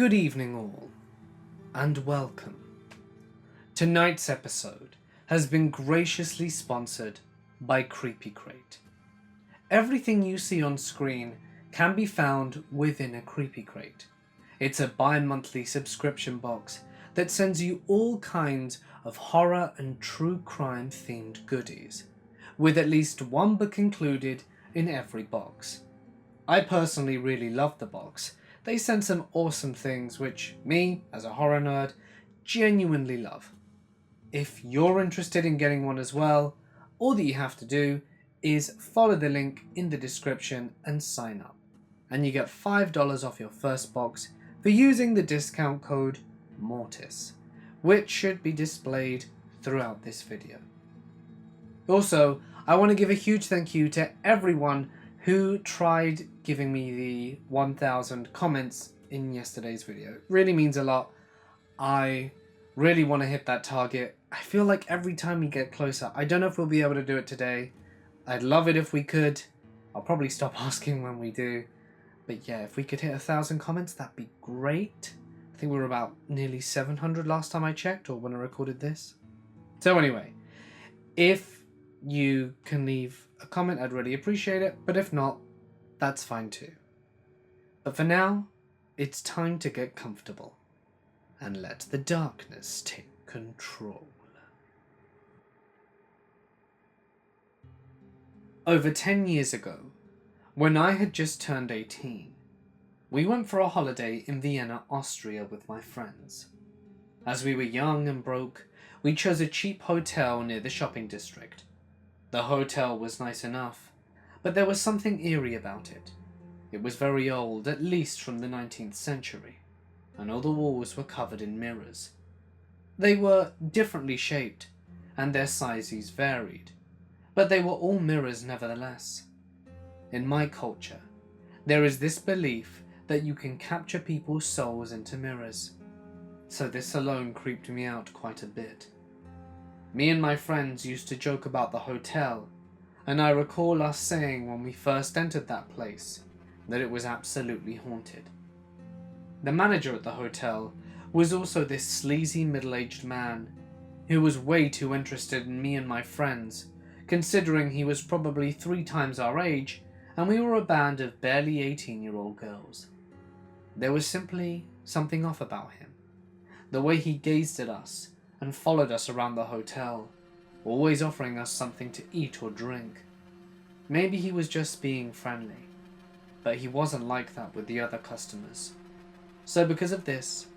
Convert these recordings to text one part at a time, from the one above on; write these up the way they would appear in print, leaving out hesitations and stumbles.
Good evening all, and welcome. Tonight's episode has been graciously sponsored by Creepy Crate. Everything you see on screen can be found within a Creepy Crate. It's a bi-monthly subscription box that sends you all kinds of horror and true crime themed goodies, with at least one book included in every box. I personally really love the box. They send some awesome things which me, as a horror nerd, genuinely love. If you're interested in getting one as well, all that you have to do is follow the link in the description and sign up. And you get $5 off your first box for using the discount code MORTIS, which should be displayed throughout this video. Also, I want to give a huge thank you to everyone who tried giving me the 1,000 comments in yesterday's video. It really means a lot. I really want to hit that target. I feel like every time we get closer, I don't know if we'll be able to do it today. I'd love it if we could. I'll probably stop asking when we do. But yeah, if we could hit 1,000 comments, that'd be great. I think we were about nearly 700 last time I checked, or when I recorded this. So anyway, if you can leave a comment, I'd really appreciate it, but if not, that's fine too. But for now, it's time to get comfortable and let the darkness take control. Over 10 years ago, when I had just turned 18, we went for a holiday in Vienna, Austria with my friends. As we were young and broke, we chose a cheap hotel near the shopping district. The hotel was nice enough, but there was something eerie about it. It was very old, at least from the 19th century, and all the walls were covered in mirrors. They were differently shaped, and their sizes varied, but they were all mirrors nevertheless. In my culture, there is this belief that you can capture people's souls into mirrors, so this alone creeped me out quite a bit. Me and my friends used to joke about the hotel, and I recall us saying when we first entered that place that it was absolutely haunted. The manager at the hotel was also this sleazy middle-aged man who was way too interested in me and my friends, considering he was probably 3 times our age and we were a band of barely 18-year-old girls. There was simply something off about him. The way he gazed at us and followed us around the hotel, always offering us something to eat or drink. Maybe he was just being friendly, but he wasn't like that with the other customers. So because of this,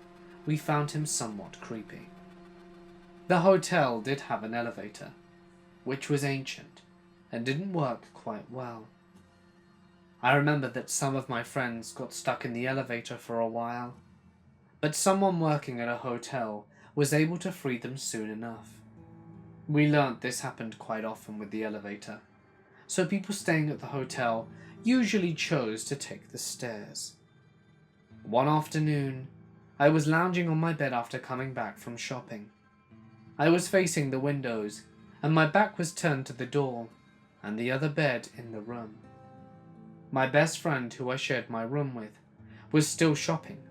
we found him somewhat creepy. The hotel did have an elevator, which was ancient and didn't work quite well. I remember that some of my friends got stuck in the elevator for a while, but someone working at a hotel was able to free them soon enough. We learnt this happened quite often with the elevator, so people staying at the hotel usually chose to take the stairs. One afternoon, I was lounging on my bed after coming back from shopping. I was facing the windows, and my back was turned to the door and the other bed in the room. My best friend, who I shared my room with, was still shopping,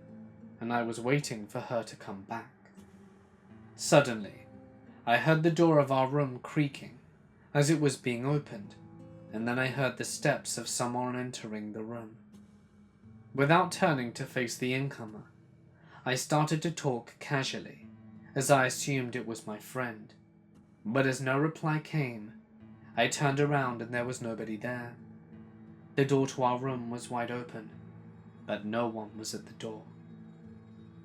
and I was waiting for her to come back. Suddenly, I heard the door of our room creaking as it was being opened, and then I heard the steps of someone entering the room. Without turning to face the incomer, I started to talk casually, as I assumed it was my friend. But as no reply came, I turned around and there was nobody there. The door to our room was wide open, but no one was at the door.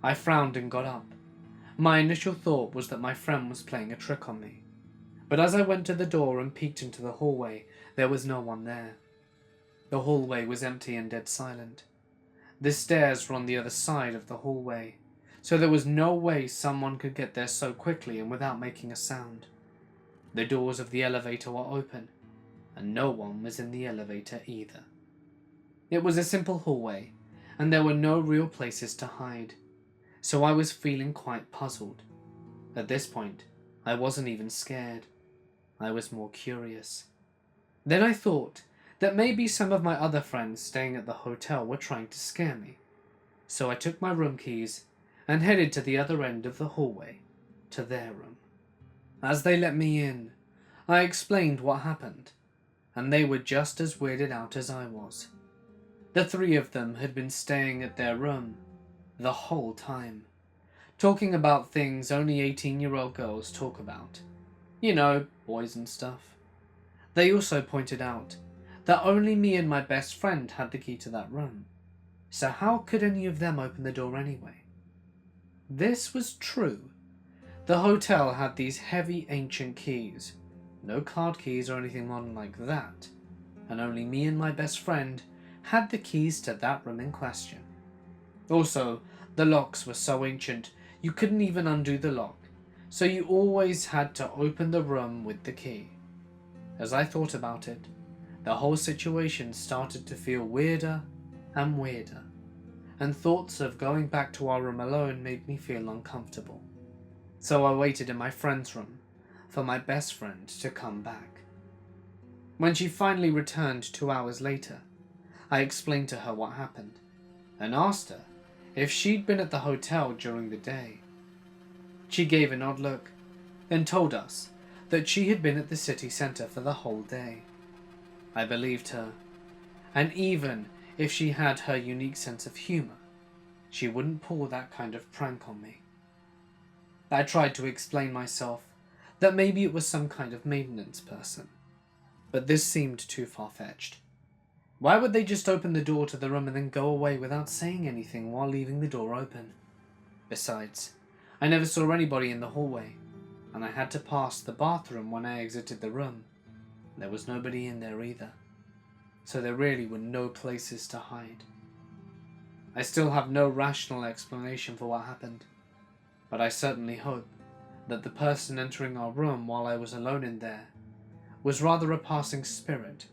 I frowned and got up. My initial thought was that my friend was playing a trick on me, but as I went to the door and peeked into the hallway, there was no one there. The hallway was empty and dead silent. The stairs were on the other side of the hallway, so there was no way someone could get there so quickly and without making a sound. The doors of the elevator were open, and no one was in the elevator either. It was a simple hallway, and there were no real places to hide, so I was feeling quite puzzled. At this point, I wasn't even scared. I was more curious. Then I thought that maybe some of my other friends staying at the hotel were trying to scare me. So I took my room keys and headed to the other end of the hallway, to their room. As they let me in, I explained what happened, and they were just as weirded out as I was. The three of them had been staying at their room the whole time, talking about things only 18-year-old girls talk about. You know, boys and stuff. They also pointed out that only me and my best friend had the key to that room, so how could any of them open the door anyway? This was true. The hotel had these heavy ancient keys, no card keys or anything modern like that, and only me and my best friend had the keys to that room in question. Also, the locks were so ancient you couldn't even undo the lock, so you always had to open the room with the key. As I thought about it, the whole situation started to feel weirder and weirder, and thoughts of going back to our room alone made me feel uncomfortable. So I waited in my friend's room for my best friend to come back. When she finally returned 2 hours later, I explained to her what happened and asked her if she'd been at the hotel during the day. She gave an odd look, then told us that she had been at the city centre for the whole day. I believed her, and even if she had her unique sense of humour, she wouldn't pull that kind of prank on me. I tried to explain myself that maybe it was some kind of maintenance person, but this seemed too far-fetched. Why would they just open the door to the room and then go away without saying anything while leaving the door open? Besides, I never saw anybody in the hallway, and I had to pass the bathroom when I exited the room. There was nobody in there either, so there really were no places to hide. I still have no rational explanation for what happened, but I certainly hope that the person entering our room while I was alone in there was rather a passing spirit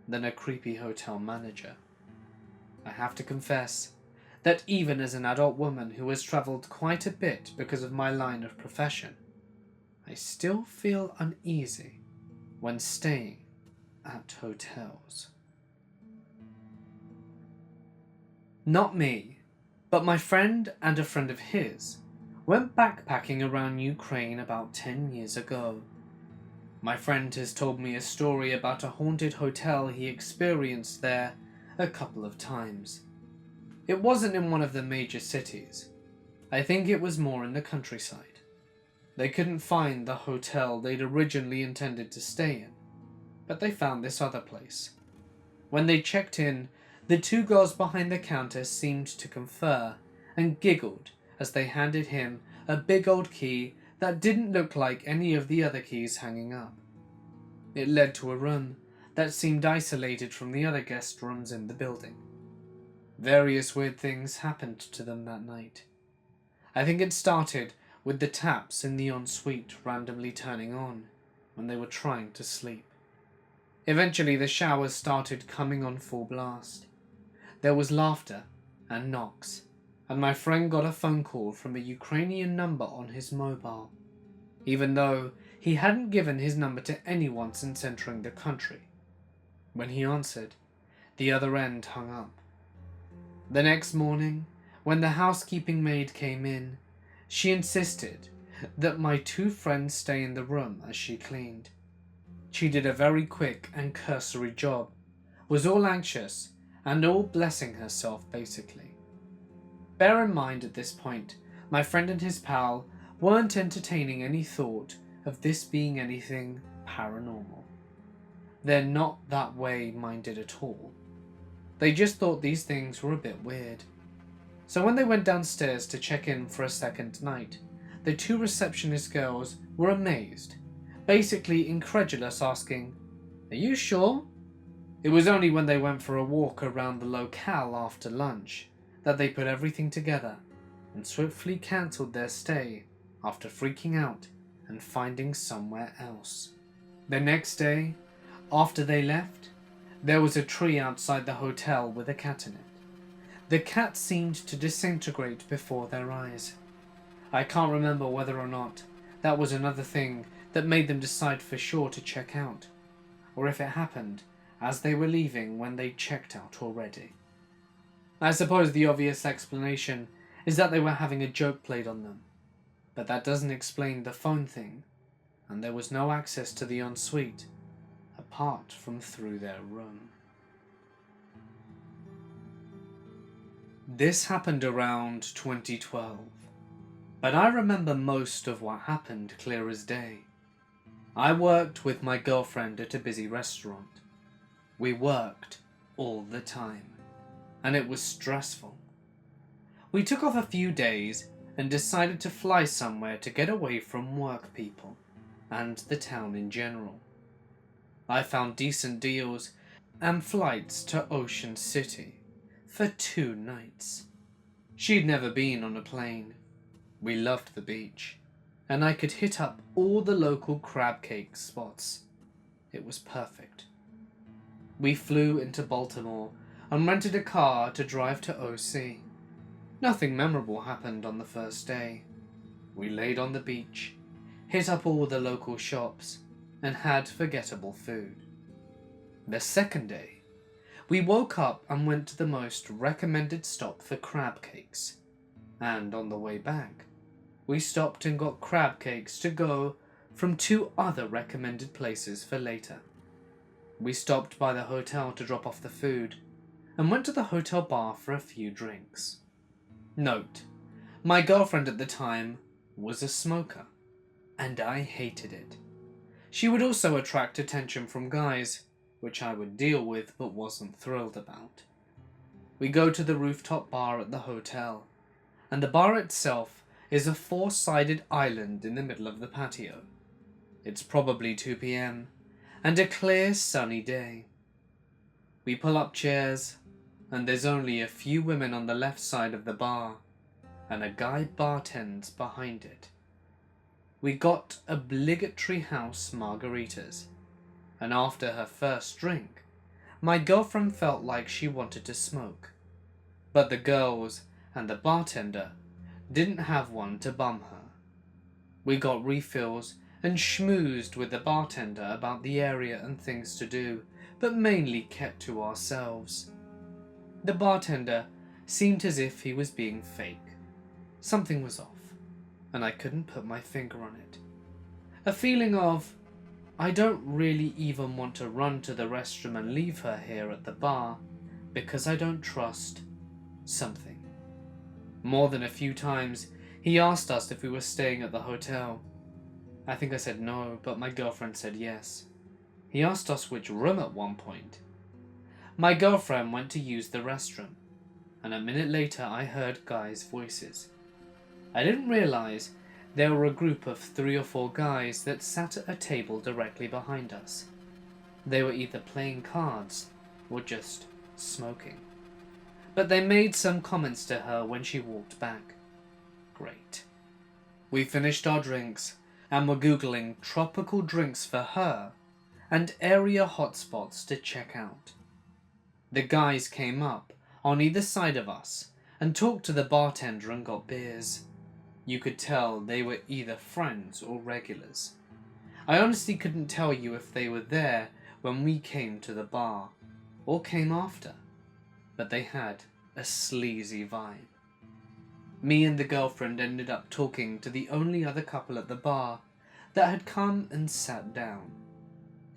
than a creepy hotel manager. I have to confess that even as an adult woman who has travelled quite a bit because of my line of profession, I still feel uneasy when staying at hotels. Not me, but my friend and a friend of his went backpacking around Ukraine about 10 years ago. My friend has told me a story about a haunted hotel he experienced there a couple of times. It wasn't in one of the major cities. I think it was more in the countryside. They couldn't find the hotel they'd originally intended to stay in, but they found this other place. When they checked in, the two girls behind the counter seemed to confer and giggled as they handed him a big old key that didn't look like any of the other keys hanging up. It led to a room that seemed isolated from the other guest rooms in the building. Various weird things happened to them that night. I think it started with the taps in the ensuite randomly turning on when they were trying to sleep. Eventually the showers started coming on full blast. There was laughter and knocks, and my friend got a phone call from a Ukrainian number on his mobile, even though he hadn't given his number to anyone since entering the country. When he answered, the other end hung up. The next morning, when the housekeeping maid came in, she insisted that my two friends stay in the room as she cleaned. She did a very quick and cursory job, was all anxious and all blessing herself basically. Bear in mind at this point, my friend and his pal weren't entertaining any thought of this being anything paranormal. They're not that way minded at all. They just thought these things were a bit weird. So when they went downstairs to check in for a second night, the two receptionist girls were amazed, basically incredulous, asking, "Are you sure?" It was only when they went for a walk around the locale after lunch that they put everything together and swiftly cancelled their stay after freaking out and finding somewhere else. The next day, after they left, there was a tree outside the hotel with a cat in it. The cat seemed to disintegrate before their eyes. I can't remember whether or not that was another thing that made them decide for sure to check out, or if it happened as they were leaving when they checked out already. I suppose the obvious explanation is that they were having a joke played on them, but that doesn't explain the phone thing, and there was no access to the ensuite apart from through their room. This happened around 2012, but I remember most of what happened clear as day. I worked with my girlfriend at a busy restaurant. We worked all the time, and it was stressful. We took off a few days and decided to fly somewhere to get away from work people and the town in general. I found decent deals and flights to Ocean City for 2 nights. She'd never been on a plane. We loved the beach, and I could hit up all the local crab cake spots. It was perfect. We flew into Baltimore and rented a car to drive to OC. Nothing memorable happened on the first day. We laid on the beach, hit up all the local shops, and had forgettable food. The second day, we woke up and went to the most recommended stop for crab cakes, and on the way back, we stopped and got crab cakes to go from 2 other recommended places for later. We stopped by the hotel to drop off the food, and went to the hotel bar for a few drinks. Note, my girlfriend at the time was a smoker, and I hated it. She would also attract attention from guys, which I would deal with but wasn't thrilled about. We go to the rooftop bar at the hotel, and the bar itself is a 4-sided island in the middle of the patio. It's probably 2 p.m, and a clear sunny day. We pull up chairs, and there's only a few women on the left side of the bar, and a guy bartends behind it. We got obligatory house margaritas, and after her first drink, my girlfriend felt like she wanted to smoke, but the girls and the bartender didn't have one to bum her. We got refills and schmoozed with the bartender about the area and things to do, but mainly kept to ourselves. The bartender seemed as if he was being fake. Something was off, and I couldn't put my finger on it. A feeling of, I don't really even want to run to the restroom and leave her here at the bar, because I don't trust something. More than a few times, he asked us if we were staying at the hotel. I think I said no, but my girlfriend said yes. He asked us which room at one point. My girlfriend went to use the restroom, and a minute later I heard guys' voices. I didn't realize there were a group of 3 or 4 guys that sat at a table directly behind us. They were either playing cards or just smoking. But they made some comments to her when she walked back. Great. We finished our drinks and were Googling tropical drinks for her and area hotspots to check out. The guys came up on either side of us and talked to the bartender and got beers. You could tell they were either friends or regulars. I honestly couldn't tell you if they were there when we came to the bar or came after, but they had a sleazy vibe. Me and the girlfriend ended up talking to the only other couple at the bar that had come and sat down.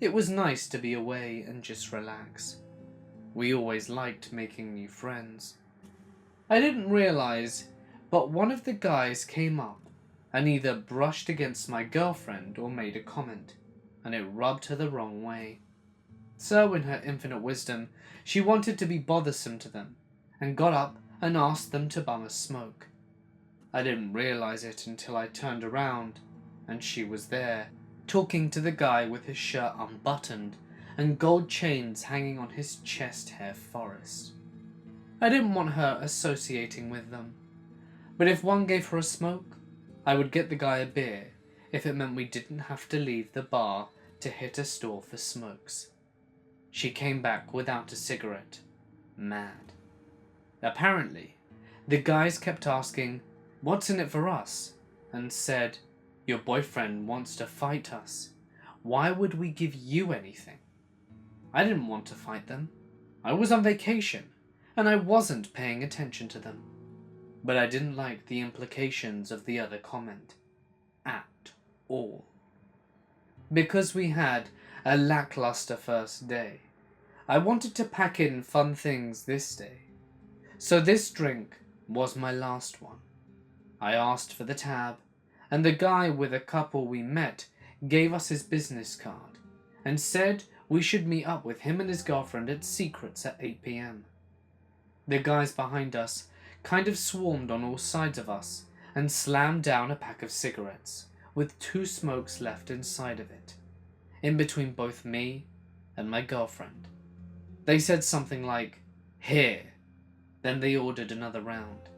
It was nice to be away and just relax. We always liked making new friends. I didn't realize, but one of the guys came up and either brushed against my girlfriend or made a comment, and it rubbed her the wrong way. So in her infinite wisdom, she wanted to be bothersome to them, and got up and asked them to bum a smoke. I didn't realize it until I turned around, and she was there, talking to the guy with his shirt unbuttoned and gold chains hanging on his chest hair forest. I didn't want her associating with them, but if one gave her a smoke, I would get the guy a beer if it meant we didn't have to leave the bar to hit a store for smokes. She came back without a cigarette, mad. Apparently, the guys kept asking, "What's in it for us?" and said, "Your boyfriend wants to fight us. Why would we give you anything?" I didn't want to fight them. I was on vacation, and I wasn't paying attention to them. But I didn't like the implications of the other comment. At all. Because we had a lackluster first day, I wanted to pack in fun things this day. So this drink was my last one. I asked for the tab, and the guy with a couple we met gave us his business card and said we should meet up with him and his girlfriend at Secrets at 8 p.m. The guys behind us kind of swarmed on all sides of us and slammed down a pack of cigarettes with 2 smokes left inside of it, in between both me and my girlfriend. They said something like, "Here," then they ordered another round.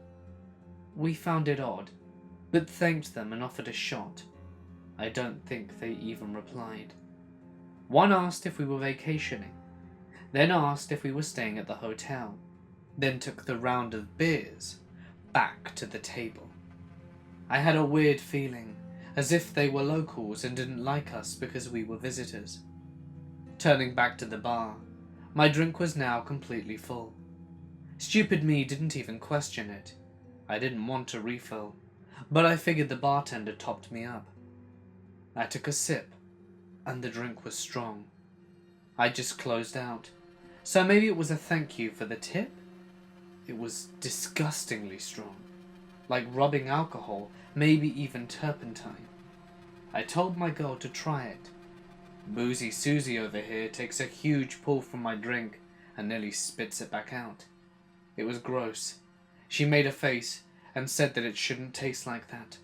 We found it odd, but thanked them and offered a shot. I don't think they even replied. One asked if we were vacationing, then asked if we were staying at the hotel, then took the round of beers back to the table. I had a weird feeling, as if they were locals and didn't like us because we were visitors. Turning back to the bar, my drink was now completely full. Stupid me didn't even question it. I didn't want to refill, but I figured the bartender topped me up. I took a sip, and the drink was strong. I just closed out, so maybe it was a thank you for the tip? It was disgustingly strong, like rubbing alcohol, maybe even turpentine. I told my girl to try it. Boozy Susie over here takes a huge pull from my drink and nearly spits it back out. It was gross. She made a face and said that it shouldn't taste like that.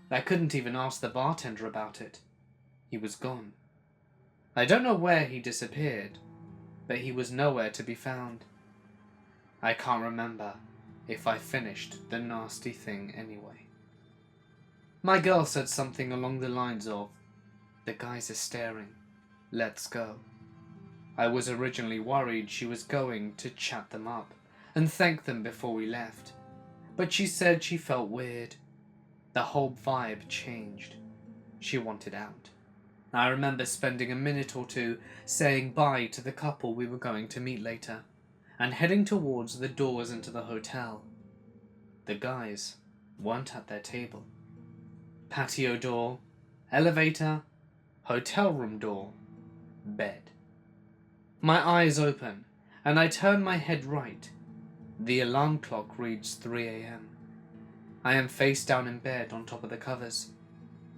I couldn't even ask the bartender about it. He was gone. I don't know where he disappeared, but he was nowhere to be found. I can't remember if I finished the nasty thing anyway. My girl said something along the lines of, "The guys are staring. Let's go." I was originally worried she was going to chat them up and thank them before we left, but she said she felt weird. The whole vibe changed. She wanted out. I remember spending a minute or two saying bye to the couple we were going to meet later, and heading towards the doors into the hotel. The guys weren't at their table. Patio door, elevator, hotel room door, bed. My eyes open, and I turn my head right. The alarm clock reads 3 a.m. I am face down in bed on top of the covers.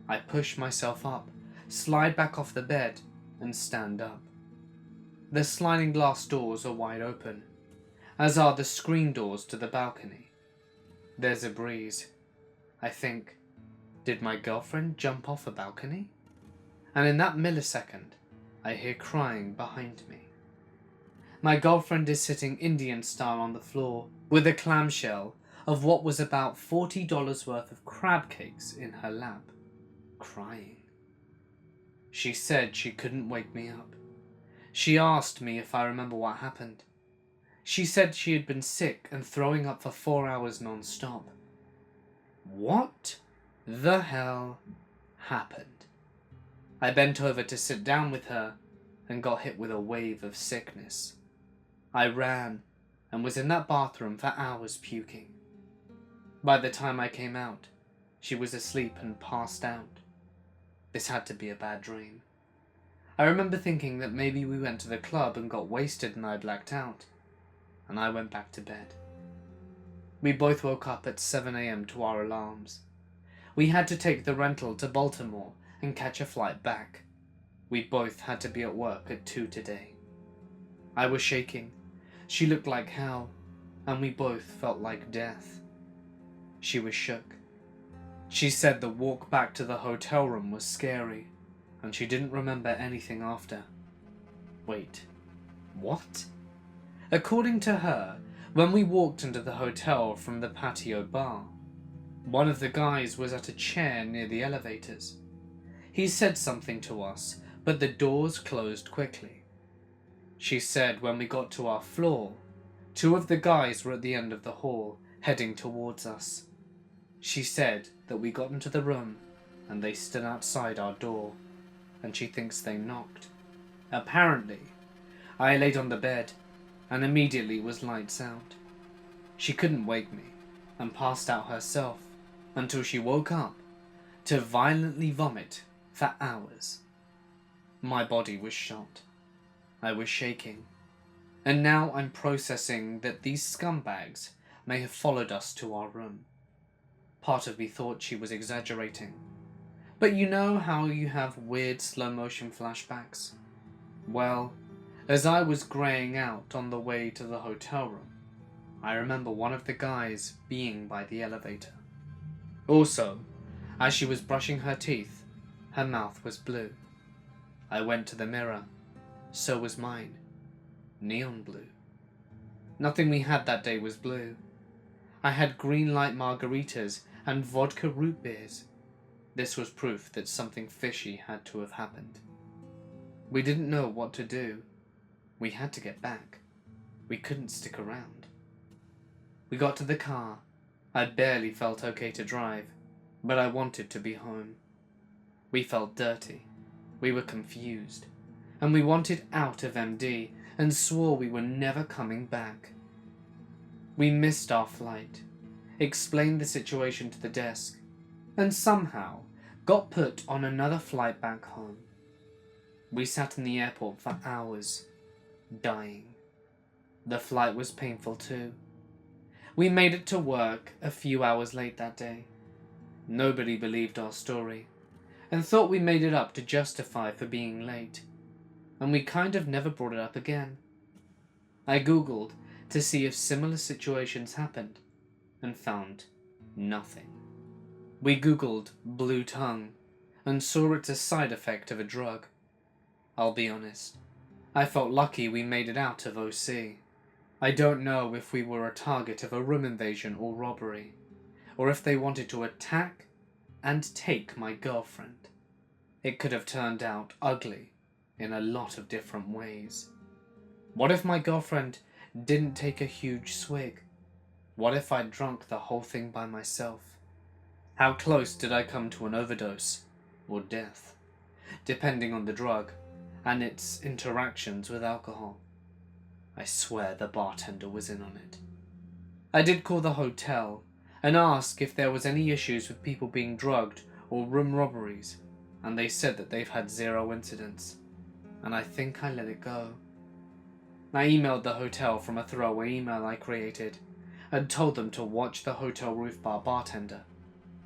I push myself up, slide back off the bed, and stand up. The sliding glass doors are wide open, as are the screen doors to the balcony. There's a breeze. I think, did my girlfriend jump off a balcony? And in that millisecond, I hear crying behind me. My girlfriend is sitting Indian style on the floor, with a clamshell of what was about $40 worth of crab cakes in her lap, crying. She said she couldn't wake me up. She asked me if I remember what happened. She said she had been sick and throwing up for 4 hours non-stop. What the hell happened? I bent over to sit down with her and got hit with a wave of sickness. I ran and was in that bathroom for hours puking. By the time I came out, she was asleep and passed out. This had to be a bad dream. I remember thinking that maybe we went to the club and got wasted and I blacked out, and I went back to bed. We both woke up at 7 a.m. to our alarms. We had to take the rental to Baltimore and catch a flight back. We both had to be at work at 2 today. I was shaking. She looked like hell, and we both felt like death. She was shook. She said the walk back to the hotel room was scary, and she didn't remember anything after. Wait, what? According to her, when we walked into the hotel from the patio bar, one of the guys was at a chair near the elevators. He said something to us, but the doors closed quickly. She said when we got to our floor, 2 of the guys were at the end of the hall, heading towards us. She said that we got into the room and they stood outside our door, and she thinks they knocked. Apparently, I laid on the bed, and immediately was lights out. She couldn't wake me, and passed out herself until she woke up to violently vomit for hours. My body was shot. I was shaking, and now I'm processing that these scumbags may have followed us to our room. Part of me thought she was exaggerating, but you know how you have weird slow-motion flashbacks? Well, as I was greying out on the way to the hotel room, I remember one of the guys being by the elevator. Also, as she was brushing her teeth, her mouth was blue. I went to the mirror. So was mine. Neon blue. Nothing we had that day was blue. I had green light margaritas and vodka root beers. This was proof that something fishy had to have happened. We didn't know what to do. We had to get back. We couldn't stick around. We got to the car. I barely felt okay to drive, but I wanted to be home. We felt dirty. We were confused. And we wanted out of MD and swore we were never coming back. We missed our flight, explained the situation to the desk, and somehow got put on another flight back home. We sat in the airport for hours, dying. The flight was painful too. We made it to work a few hours late that day. Nobody believed our story, and thought we made it up to justify for being late, and we kind of never brought it up again. I googled to see if similar situations happened, and found nothing. We googled blue tongue, and saw it's a side effect of a drug. I'll be honest, I felt lucky we made it out of OC. I don't know if we were a target of a room invasion or robbery, or if they wanted to attack and take my girlfriend. It could have turned out ugly in a lot of different ways. What if my girlfriend didn't take a huge swig? What if I'd drunk the whole thing by myself? How close did I come to an overdose or death, depending on the drug and its interactions with alcohol? I swear the bartender was in on it. I did call the hotel and ask if there was any issues with people being drugged or room robberies, and they said that they've had 0 incidents, and I think I let it go. I emailed the hotel from a throwaway email I created and told them to watch the hotel roof bar bartender,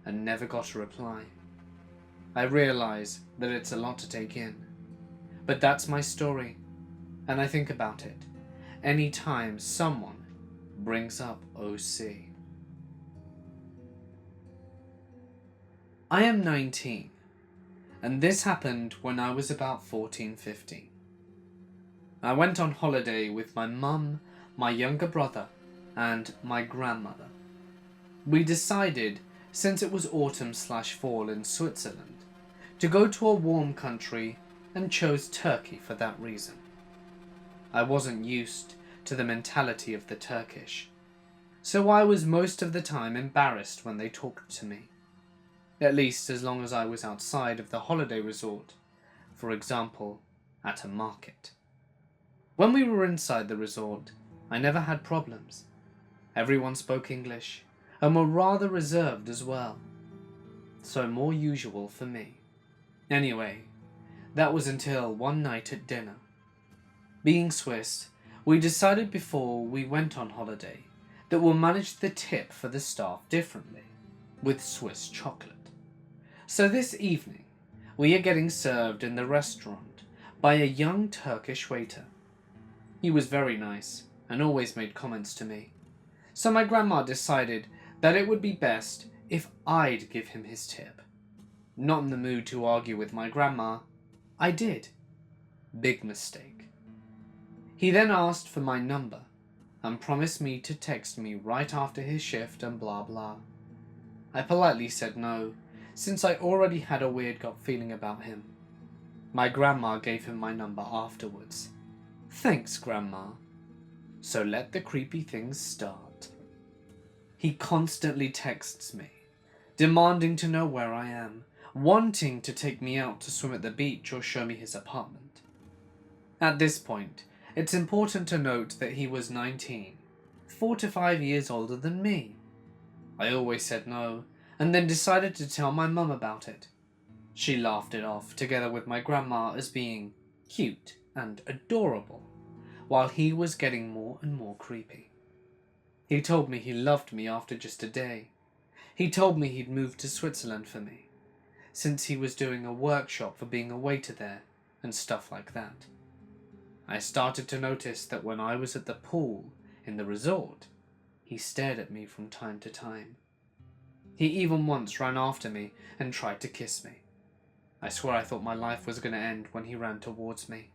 and never got a reply. I realize that it's a lot to take in, but that's my story, and I think about it any time someone brings up OC. I am 19, and this happened when I was about 14-15. I went on holiday with my mum, my younger brother, and my grandmother. We decided, since it was autumn/fall in Switzerland, to go to a warm country and chose Turkey for that reason. I wasn't used to the mentality of the Turkish, so I was most of the time embarrassed when they talked to me. At least as long as I was outside of the holiday resort, for example, at a market. When we were inside the resort, I never had problems. Everyone spoke English, and were rather reserved as well, so more usual for me. Anyway, that was until one night at dinner. Being Swiss, we decided before we went on holiday that we'll manage the tip for the staff differently, with Swiss chocolate. So this evening, we are getting served in the restaurant by a young Turkish waiter. He was very nice and always made comments to me, so my grandma decided that it would be best if I'd give him his tip. Not in the mood to argue with my grandma, I did. Big mistake. He then asked for my number and promised me to text me right after his shift and blah blah. I politely said no, since I already had a weird gut feeling about him. My grandma gave him my number afterwards. Thanks, Grandma. So let the creepy things start. He constantly texts me, demanding to know where I am, wanting to take me out to swim at the beach or show me his apartment. At this point, It's important to note that he was 19, 4 to 5 years older than me. I always said no, and then decided to tell my mum about it. She laughed it off, together with my grandma, as being cute and adorable, while he was getting more and more creepy. He told me he loved me after just a day. He told me he'd moved to Switzerland for me, since he was doing a workshop for being a waiter there, and stuff like that. I started to notice that when I was at the pool in the resort, he stared at me from time to time. He even once ran after me and tried to kiss me. I swear I thought my life was going to end when he ran towards me.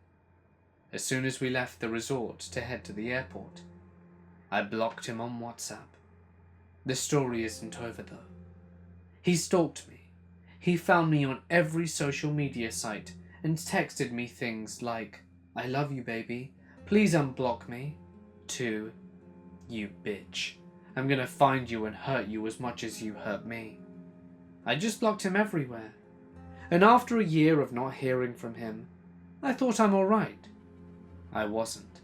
As soon as we left the resort to head to the airport, I blocked him on WhatsApp. The story isn't over though. He stalked me. He found me on every social media site and texted me things like, "I love you, baby. Please unblock me," to, "You bitch. I'm gonna find you and hurt you as much as you hurt me." I just blocked him everywhere. And after a year of not hearing from him, I thought I'm alright. I wasn't.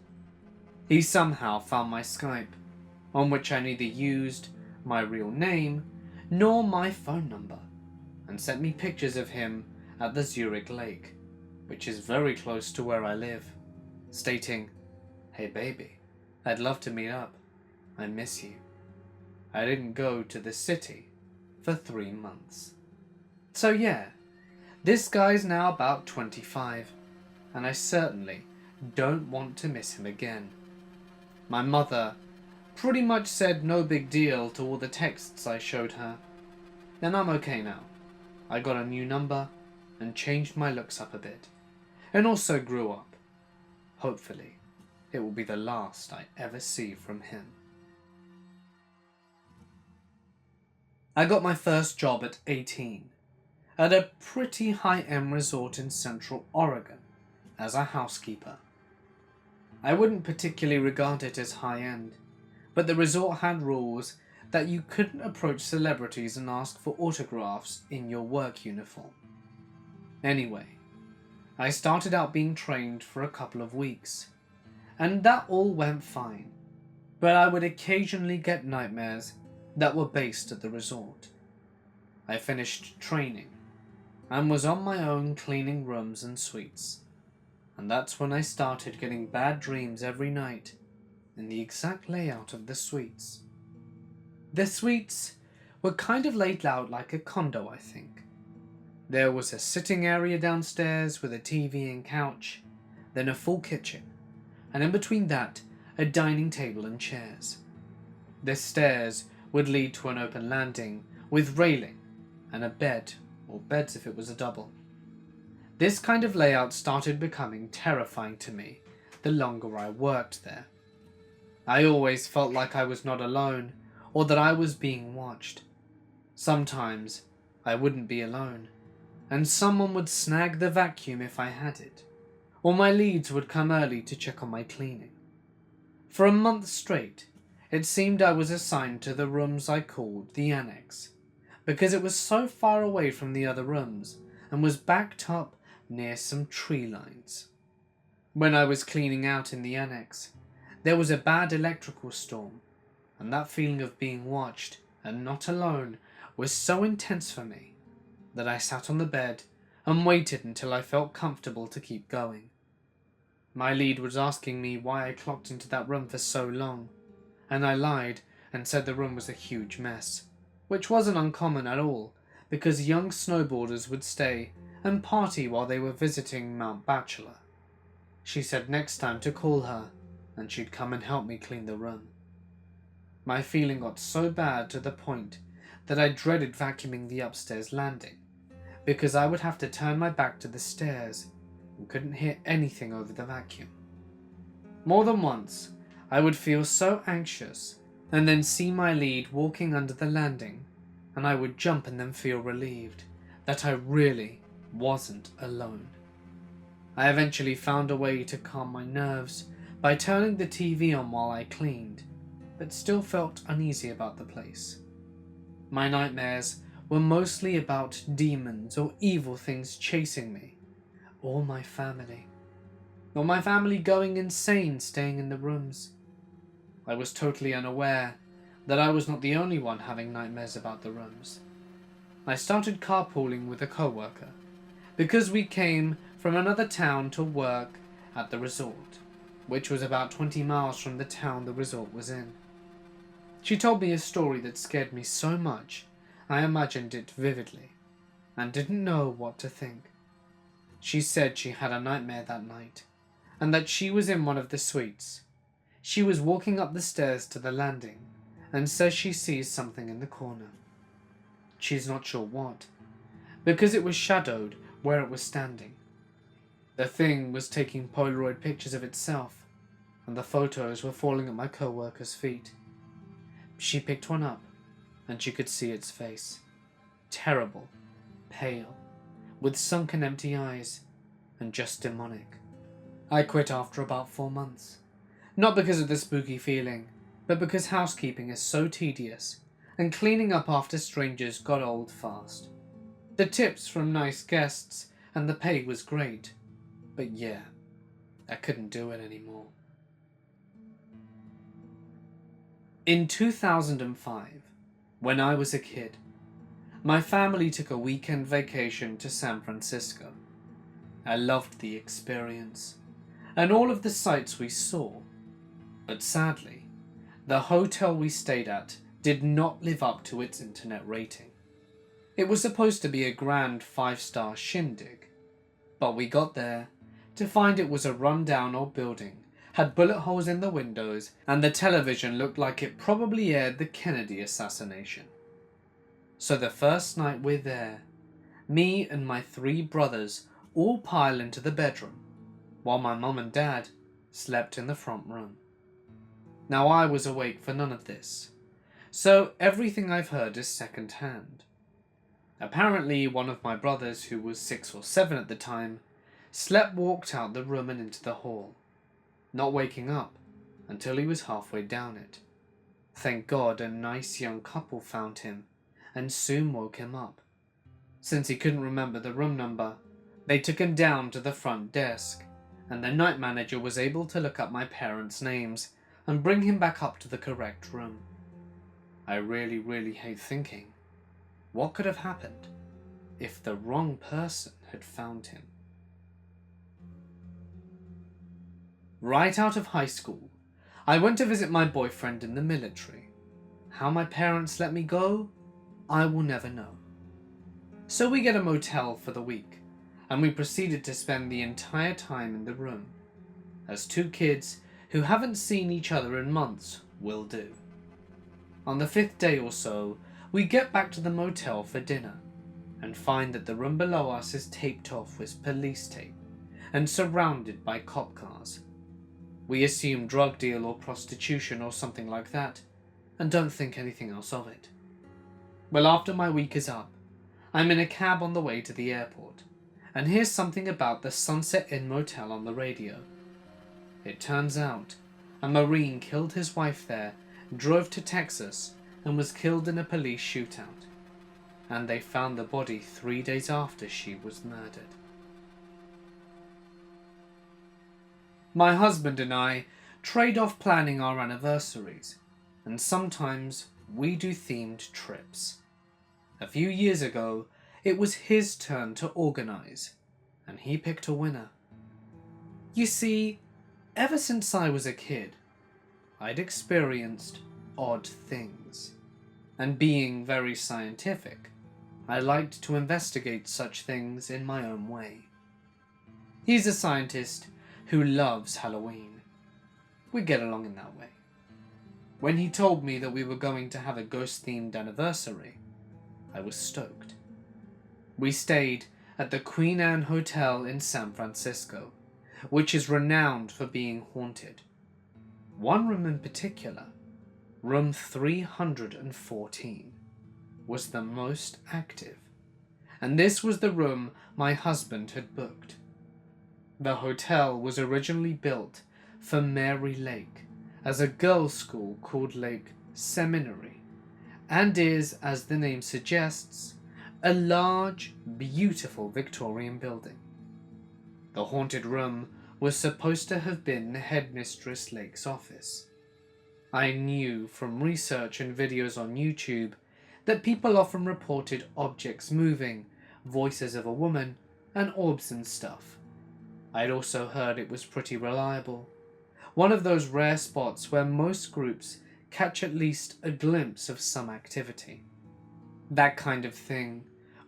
He somehow found my Skype, on which I neither used my real name nor my phone number, and sent me pictures of him at the Zurich lake, which is very close to where I live, stating, "Hey baby, I'd love to meet up. I miss you." I didn't go to the city for 3 months. So yeah, this guy's now about 25, and I certainly don't want to miss him again. My mother pretty much said no big deal to all the texts I showed her, and I'm okay now. I got a new number and changed my looks up a bit, and also grew up. Hopefully, it will be the last I ever see from him. I got my first job at 18, at a pretty high-end resort in Central Oregon, as a housekeeper. I wouldn't particularly regard it as high-end, but the resort had rules that you couldn't approach celebrities and ask for autographs in your work uniform. Anyway, I started out being trained for a couple of weeks, and that all went fine, but I would occasionally get nightmares that were based at the resort. I finished training and was on my own cleaning rooms and suites, and that's when I started getting bad dreams every night in the exact layout of the suites. The suites were kind of laid out like a condo, I think. There was a sitting area downstairs with a TV and couch, then a full kitchen, and in between that, a dining table and chairs. The stairs would lead to an open landing with railing and a bed, or beds if it was a double. This kind of layout started becoming terrifying to me the longer I worked there. I always felt like I was not alone, or that I was being watched. Sometimes I wouldn't be alone, and someone would snag the vacuum if I had it, or my leads would come early to check on my cleaning. For a month straight, it seemed I was assigned to the rooms I called the annex, because it was so far away from the other rooms and was backed up near some tree lines. When I was cleaning out in the annex, there was a bad electrical storm, and that feeling of being watched and not alone was so intense for me that I sat on the bed and waited until I felt comfortable to keep going. My lead was asking me why I clocked into that room for so long, and I lied and said the room was a huge mess, which wasn't uncommon at all, because young snowboarders would stay and party while they were visiting Mount Bachelor. She said next time to call her, and she'd come and help me clean the room. My feeling got so bad to the point that I dreaded vacuuming the upstairs landing, because I would have to turn my back to the stairs and couldn't hear anything over the vacuum. More than once, I would feel so anxious and then see my lead walking under the landing, and I would jump and then feel relieved that I really wasn't alone. I eventually found a way to calm my nerves by turning the TV on while I cleaned, but still felt uneasy about the place. My nightmares were mostly about demons or evil things chasing me, or my family. or my family going insane staying in the rooms. I was totally unaware that I was not the only one having nightmares about the rooms. I started carpooling with a co-worker because we came from another town to work at the resort, which was about 20 miles from the town the resort was in. She told me a story that scared me so much I imagined it vividly and didn't know what to think. She said she had a nightmare that night and that she was in one of the suites. She was walking up the stairs to the landing and says she sees something in the corner. She's not sure what, because it was shadowed where it was standing. The thing was taking Polaroid pictures of itself, and the photos were falling at my co-worker's feet. She picked one up, and she could see its face. Terrible, pale, with sunken empty eyes, and just demonic. I quit after about 4 months. Not because of the spooky feeling, but because housekeeping is so tedious, and cleaning up after strangers got old fast. The tips from nice guests and the pay was great, but yeah, I couldn't do it anymore. In 2005, when I was a kid, my family took a weekend vacation to San Francisco. I loved the experience and all of the sights we saw, but sadly, the hotel we stayed at did not live up to its internet rating. It was supposed to be a grand 5-star shindig, but we got there to find it was a run-down old building, had bullet holes in the windows, and the television looked like it probably aired the Kennedy assassination. So the first night we're there, me and my 3 brothers all pile into the bedroom, while my mum and dad slept in the front room. Now I was awake for none of this, so everything I've heard is second-hand. Apparently one of my brothers, who was 6 or 7 at the time, slept-walked out the room and into the hall, not waking up until he was halfway down it. Thank God a nice young couple found him and soon woke him up. Since he couldn't remember the room number, they took him down to the front desk, and the night manager was able to look up my parents' names and bring him back up to the correct room. I really hate thinking, what could have happened if the wrong person had found him? Right out of high school, I went to visit my boyfriend in the military. How my parents let me go, I will never know. So we get a motel for the week, and we proceeded to spend the entire time in the room, as 2 kids who haven't seen each other in months will do. On the 5th day or so, we get back to the motel for dinner, and find that the room below us is taped off with police tape, and surrounded by cop cars. We assume drug deal or prostitution or something like that, and don't think anything else of it. Well, after my week is up, I'm in a cab on the way to the airport, and hear something about the Sunset Inn Motel on the radio. It turns out a Marine killed his wife there, drove to Texas, and was killed in a police shootout. And they found the body 3 days after she was murdered. My husband and I trade off planning our anniversaries, and sometimes we do themed trips. A few years ago, it was his turn to organize, and he picked a winner. You see, ever since I was a kid, I'd experienced odd things, and being very scientific, I liked to investigate such things in my own way. He's a scientist who loves Halloween. We get along in that way. When he told me that we were going to have a ghost-themed anniversary, I was stoked. We stayed at the Queen Anne Hotel in San Francisco, which is renowned for being haunted. One room in particular, room 314, was the most active, and this was the room my husband had booked. The hotel was originally built for Mary Lake as a girls' school called Lake Seminary, and is, as the name suggests, a large, beautiful Victorian building. The haunted room was supposed to have been Headmistress Lake's office. I knew from research and videos on YouTube that people often reported objects moving, voices of a woman, and orbs and stuff. I'd also heard it was pretty reliable. One of those rare spots where most groups catch at least a glimpse of some activity. That kind of thing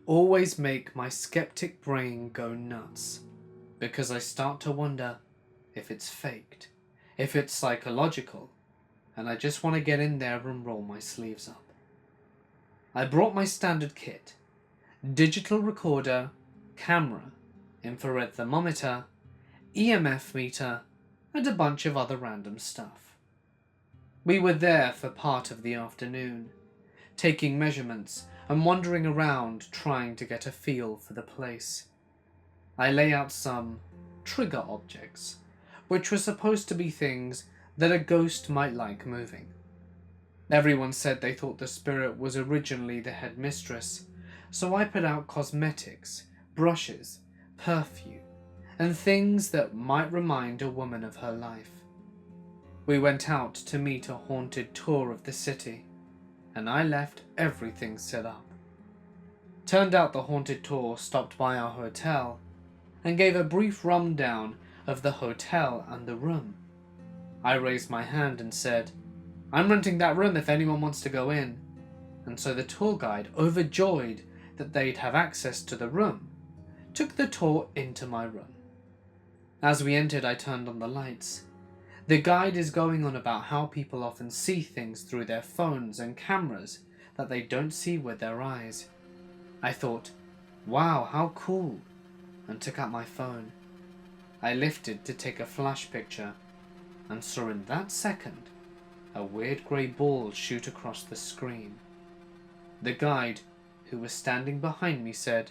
always make my skeptic brain go nuts, because I start to wonder if it's faked, if it's psychological, and I just want to get in there and roll my sleeves up. I brought my standard kit: digital recorder, camera, infrared thermometer, EMF meter, and a bunch of other random stuff. We were there for part of the afternoon, taking measurements and wandering around trying to get a feel for the place. I lay out some trigger objects, which were supposed to be things that a ghost might like moving. Everyone said they thought the spirit was originally the headmistress, so I put out cosmetics, brushes, perfume, and things that might remind a woman of her life. We went out to meet a haunted tour of the city, and I left everything set up. Turned out the haunted tour stopped by our hotel and gave a brief rundown of the hotel and the room. I raised my hand and said, "I'm renting that room if anyone wants to go in," and so the tour guide, overjoyed that they'd have access to the room, took the tour into my room. As we entered, I turned on the lights. The guide is going on about how people often see things through their phones and cameras that they don't see with their eyes. I thought, wow, how cool, and took out my phone. I lifted to take a flash picture, and saw in that second a weird grey ball shoot across the screen. The guide, who was standing behind me, said,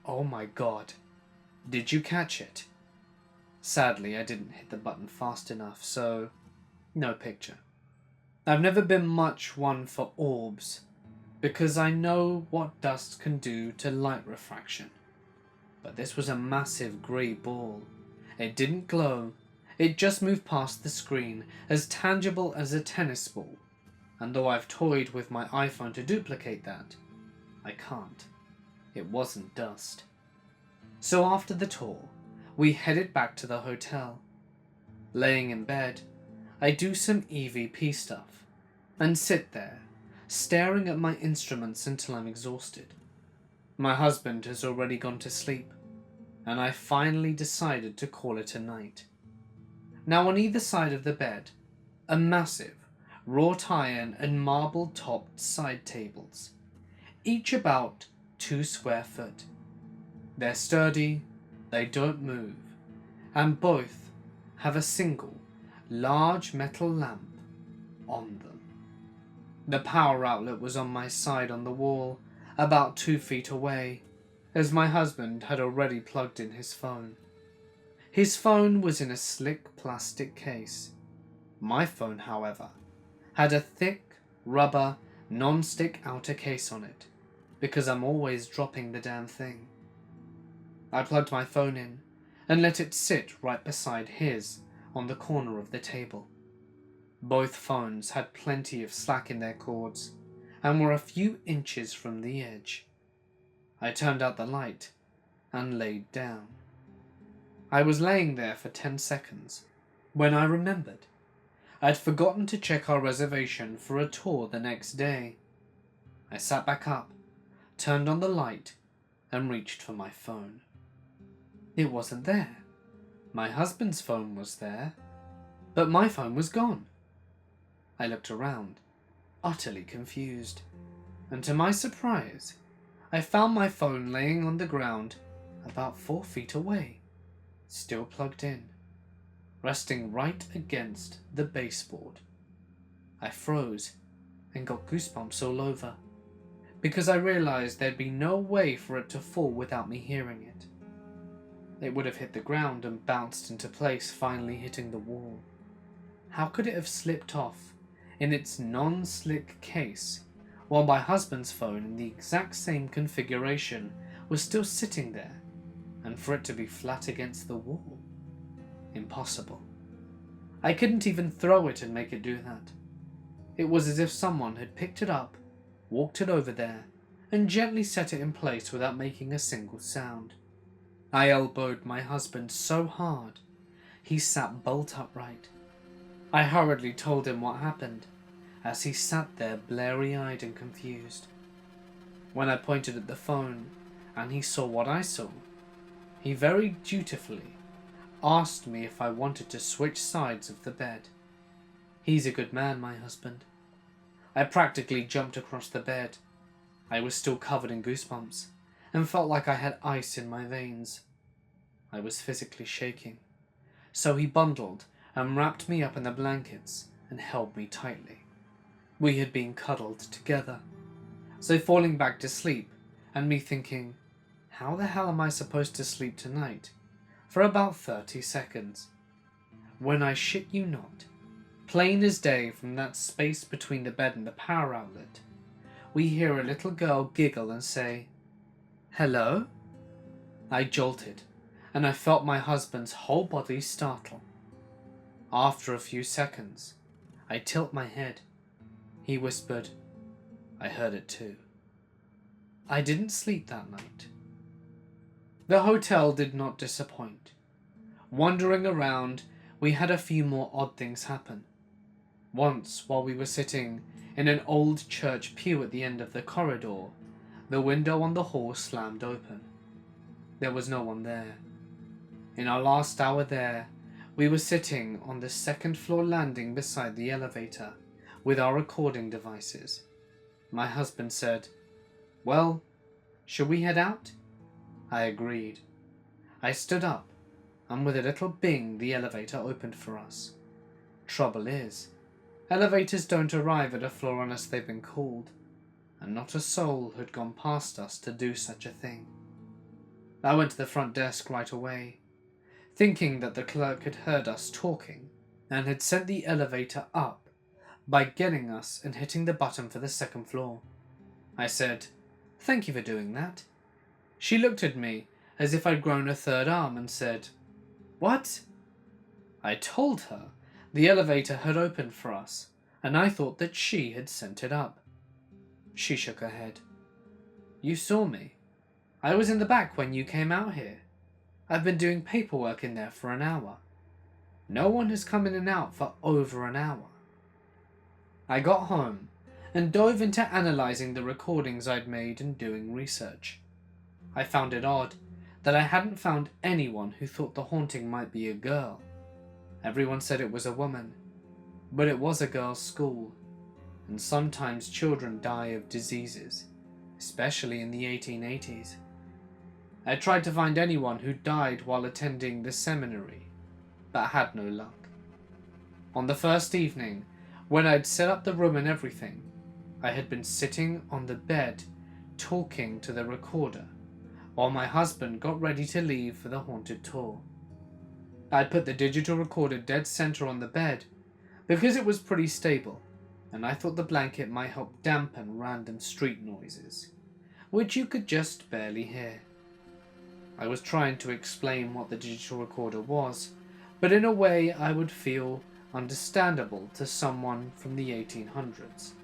"Oh my god, did you catch it?" Sadly, I didn't hit the button fast enough, so no picture. I've never been much one for orbs, because I know what dust can do to light refraction. But this was a massive grey ball. It didn't glow, it just moved past the screen, as tangible as a tennis ball, and though I've toyed with my iPhone to duplicate that, I can't. It wasn't dust. So after the tour, we headed back to the hotel. Laying in bed, I do some EVP stuff, and sit there, staring at my instruments until I'm exhausted. My husband has already gone to sleep, and I finally decided to call it a night. Now on either side of the bed, are massive, wrought iron and marble-topped side tables, each about 2 square foot. They're sturdy, they don't move, and both have a single, large metal lamp on them. The power outlet was on my side on the wall, about 2 feet away, as my husband had already plugged in his phone. His phone was in a slick plastic case. My phone, however, had a thick, rubber, non-stick outer case on it, because I'm always dropping the damn thing. I plugged my phone in and let it sit right beside his on the corner of the table. Both phones had plenty of slack in their cords and were a few inches from the edge. I turned out the light and laid down. I was laying there for 10 seconds when I remembered I'd forgotten to check our reservation for a tour the next day. I sat back up, turned on the light, and reached for my phone. It wasn't there. My husband's phone was there, but my phone was gone. I looked around, utterly confused, and to my surprise, I found my phone laying on the ground about 4 feet away, still plugged in, resting right against the baseboard. I froze and got goosebumps all over, because I realized there'd be no way for it to fall without me hearing it. It would have hit the ground and bounced into place, finally hitting the wall. How could it have slipped off in its non-slick case, while my husband's phone in the exact same configuration was still sitting there, and for it to be flat against the wall? Impossible. I couldn't even throw it and make it do that. It was as if someone had picked it up, walked it over there, and gently set it in place without making a single sound. I elbowed my husband so hard, he sat bolt upright. I hurriedly told him what happened, as he sat there blurry-eyed and confused. When I pointed at the phone, and he saw what I saw, he very dutifully asked me if I wanted to switch sides of the bed. He's a good man, my husband. I practically jumped across the bed. I was still covered in goosebumps, and felt like I had ice in my veins. I was physically shaking, so he bundled and wrapped me up in the blankets and held me tightly. We had been cuddled together, so falling back to sleep, and me thinking, how the hell am I supposed to sleep tonight, for about 30 seconds. When I shit you not, plain as day from that space between the bed and the power outlet, we hear a little girl giggle and say, "Hello?" I jolted, and I felt my husband's whole body startle. After a few seconds, I tilt my head. He whispered, "I heard it too." I didn't sleep that night. The hotel did not disappoint. Wandering around, we had a few more odd things happen. Once, while we were sitting in an old church pew at the end of the corridor, the window on the hall slammed open. There was no one there. In our last hour there, we were sitting on the second-floor landing beside the elevator with our recording devices. My husband said, "Well, should we head out?" I agreed. I stood up, and with a little bing, the elevator opened for us. Trouble is, elevators don't arrive at a floor unless they've been called, and not a soul had gone past us to do such a thing. I went to the front desk right away, thinking that the clerk had heard us talking and had sent the elevator up by getting us and hitting the button for the second floor. I said, "Thank you for doing that." She looked at me as if I'd grown a third arm and said, "What?" I told her the elevator had opened for us, and I thought that she had sent it up. She shook her head. "You saw me. I was in the back when you came out here. I've been doing paperwork in there for an hour. No one has come in and out for over an hour." I got home and dove into analysing the recordings I'd made and doing research. I found it odd that I hadn't found anyone who thought the haunting might be a girl. Everyone said it was a woman, but it was a girls' school, and sometimes children die of diseases, especially in the 1880s. I tried to find anyone who died while attending the seminary, but had no luck. On the first evening, when I'd set up the room and everything, I had been sitting on the bed talking to the recorder while my husband got ready to leave for the haunted tour. I'd put the digital recorder dead center on the bed because it was pretty stable, and I thought the blanket might help dampen random street noises, which you could just barely hear. I was trying to explain what the digital recorder was, but in a way I would feel understandable to someone from the 1800s,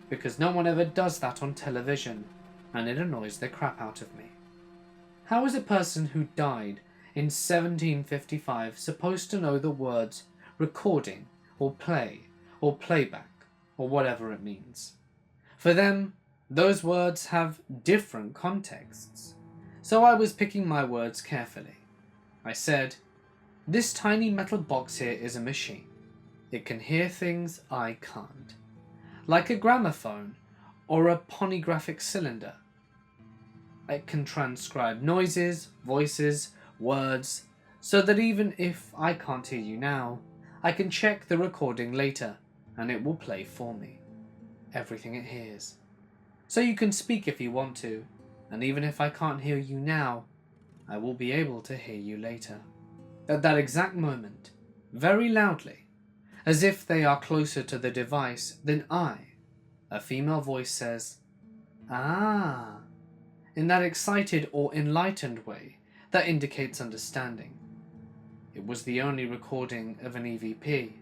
because no one ever does that on television, and it annoys the crap out of me. How is a person who died in 1755 supposed to know the words recording, or play, or playback, or whatever it means? For them, those words have different contexts. So I was picking my words carefully. I said, "This tiny metal box here is a machine. It can hear things I can't, like a gramophone or a ponographic cylinder. It can transcribe noises, voices, words, so that even if I can't hear you now, I can check the recording later and it will play for me everything it hears. So you can speak if you want to, and even if I can't hear you now, I will be able to hear you later." At that exact moment, very loudly, as if they are closer to the device than I, a female voice says, "Ah," in that excited or enlightened way that indicates understanding. It was the only recording of an EVP,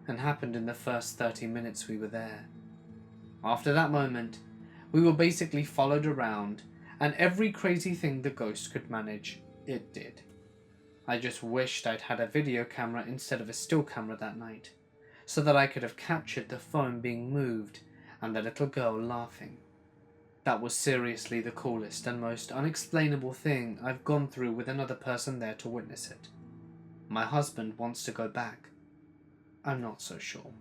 and happened in the first 30 minutes we were there. After that moment, we were basically followed around, and every crazy thing the ghost could manage, it did. I just wished I'd had a video camera instead of a still camera that night, so that I could have captured the phone being moved and the little girl laughing. That was seriously the coolest and most unexplainable thing I've gone through with another person there to witness it. My husband wants to go back. I'm not so sure.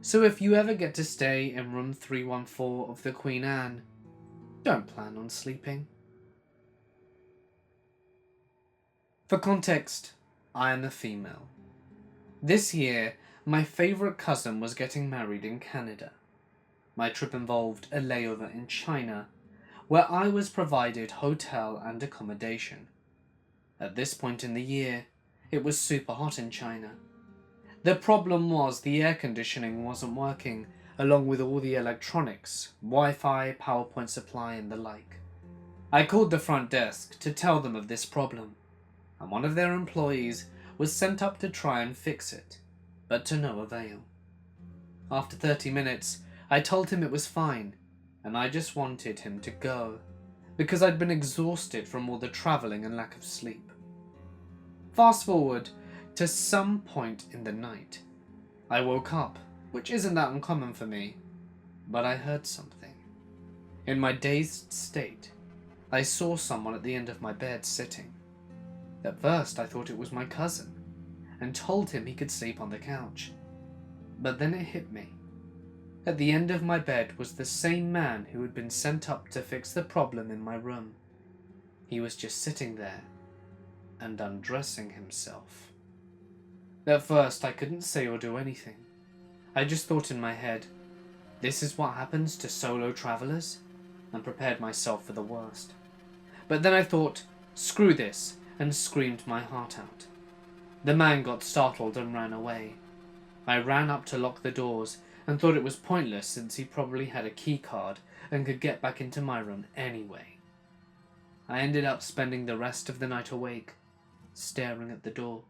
So if you ever get to stay in room 314 of the Queen Anne, don't plan on sleeping. For context, I am a female. This year, my favourite cousin was getting married in Canada. My trip involved a layover in China, where I was provided hotel and accommodation. At this point in the year, it was super hot in China. The problem was the air conditioning wasn't working, along with all the electronics, Wi-Fi, PowerPoint supply and the like. I called the front desk to tell them of this problem, and one of their employees was sent up to try and fix it, but to no avail. After 30 minutes, I told him it was fine, and I just wanted him to go, because I'd been exhausted from all the travelling and lack of sleep. Fast forward to some point in the night. I woke up, which isn't that uncommon for me, but I heard something. In my dazed state, I saw someone at the end of my bed sitting. At first I thought it was my cousin, and told him he could sleep on the couch. But then it hit me. At the end of my bed was the same man who had been sent up to fix the problem in my room. He was just sitting there, and undressing himself. At first I couldn't say or do anything. I just thought in my head, this is what happens to solo travellers, and prepared myself for the worst. But then I thought, screw this, and screamed my heart out. The man got startled and ran away. I ran up to lock the doors, and thought it was pointless since he probably had a key card and could get back into my room anyway. I ended up spending the rest of the night awake, staring at the door.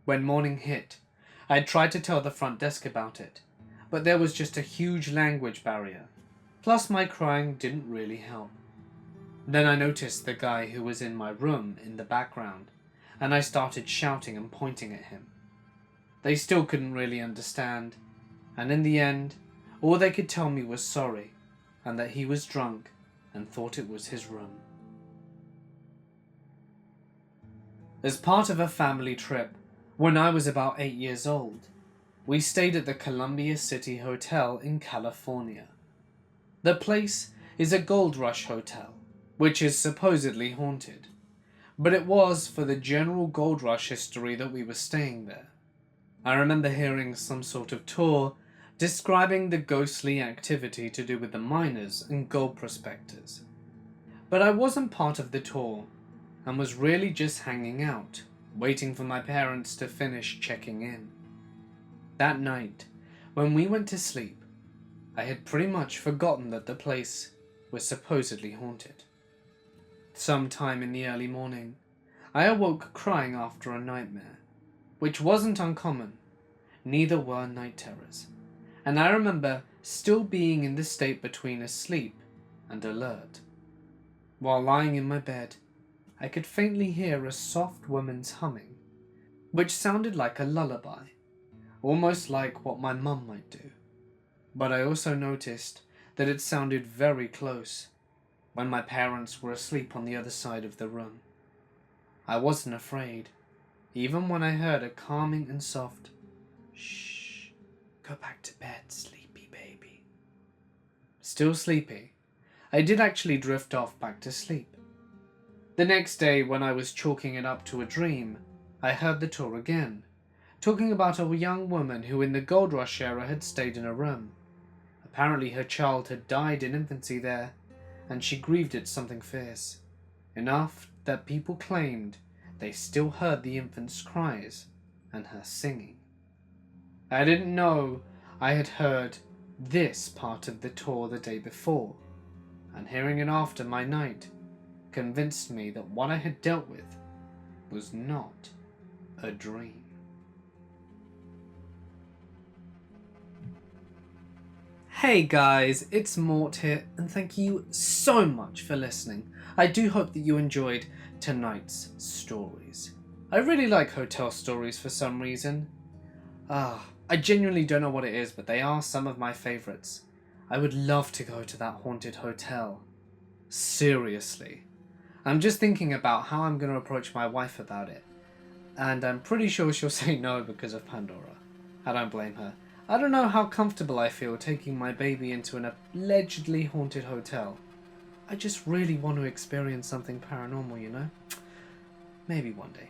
When morning hit, I tried to tell the front desk about it, but there was just a huge language barrier, plus my crying didn't really help. Then I noticed the guy who was in my room in the background, and I started shouting and pointing at him. They still couldn't really understand, and in the end, all they could tell me was sorry, and that he was drunk and thought it was his room. As part of a family trip, when I was about 8 years old, we stayed at the Columbia City Hotel in California. The place is a gold rush hotel, which is supposedly haunted, but it was for the general gold rush history that we were staying there. I remember hearing some sort of tour describing the ghostly activity to do with the miners and gold prospectors. But I wasn't part of the tour, and was really just hanging out, waiting for my parents to finish checking in. That night, when we went to sleep, I had pretty much forgotten that the place was supposedly haunted. Sometime in the early morning, I awoke crying after a nightmare, which wasn't uncommon. Neither were night terrors, and I remember still being in the state between asleep and alert. While lying in my bed, I could faintly hear a soft woman's humming, which sounded like a lullaby, almost like what my mum might do. But I also noticed that it sounded very close when my parents were asleep on the other side of the room. I wasn't afraid, even when I heard a calming and soft, "Shh, go back to bed, sleepy baby." Still sleepy, I did actually drift off back to sleep. The next day, when I was chalking it up to a dream, I heard the tour again, talking about a young woman who in the gold rush era had stayed in a room. Apparently her child had died in infancy there, and she grieved it something fierce, enough that people claimed they still heard the infant's cries and her singing. I didn't know I had heard this part of the tour the day before, and hearing it after my night convinced me that what I had dealt with was not a dream. Hey guys, it's Mort here, and thank you so much for listening. I do hope that you enjoyed tonight's stories. I really like hotel stories for some reason. I genuinely don't know what it is, but they are some of my favourites. I would love to go to that haunted hotel. Seriously. I'm just thinking about how I'm going to approach my wife about it. And I'm pretty sure she'll say no because of Pandora. I don't blame her. I don't know how comfortable I feel taking my baby into an allegedly haunted hotel. I just really want to experience something paranormal, you know? Maybe one day.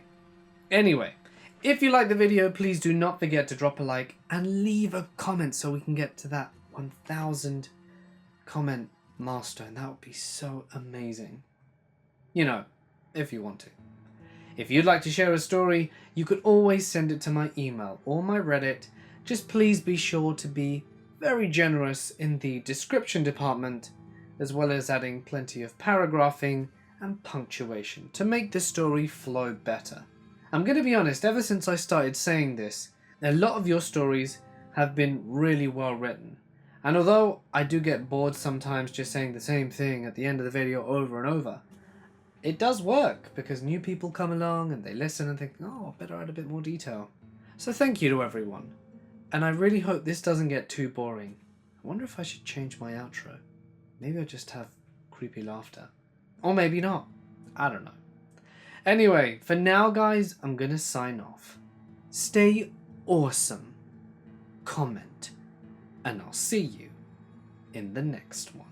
Anyway, if you like the video, please do not forget to drop a like and leave a comment so we can get to that 1,000 comment milestone. That would be so amazing. You know, if you want to. If you'd like to share a story, you could always send it to my email or my Reddit. Just please be sure to be very generous in the description department, as well as adding plenty of paragraphing and punctuation to make the story flow better. I'm going to be honest, ever since I started saying this, a lot of your stories have been really well written. And although I do get bored sometimes just saying the same thing at the end of the video over and over, it does work because new people come along and they listen and think, oh, I better add a bit more detail. So thank you to everyone. And I really hope this doesn't get too boring. I wonder if I should change my outro. Maybe I'll just have creepy laughter. Or maybe not. I don't know. Anyway, for now guys, I'm gonna sign off. Stay awesome. Comment. And I'll see you in the next one.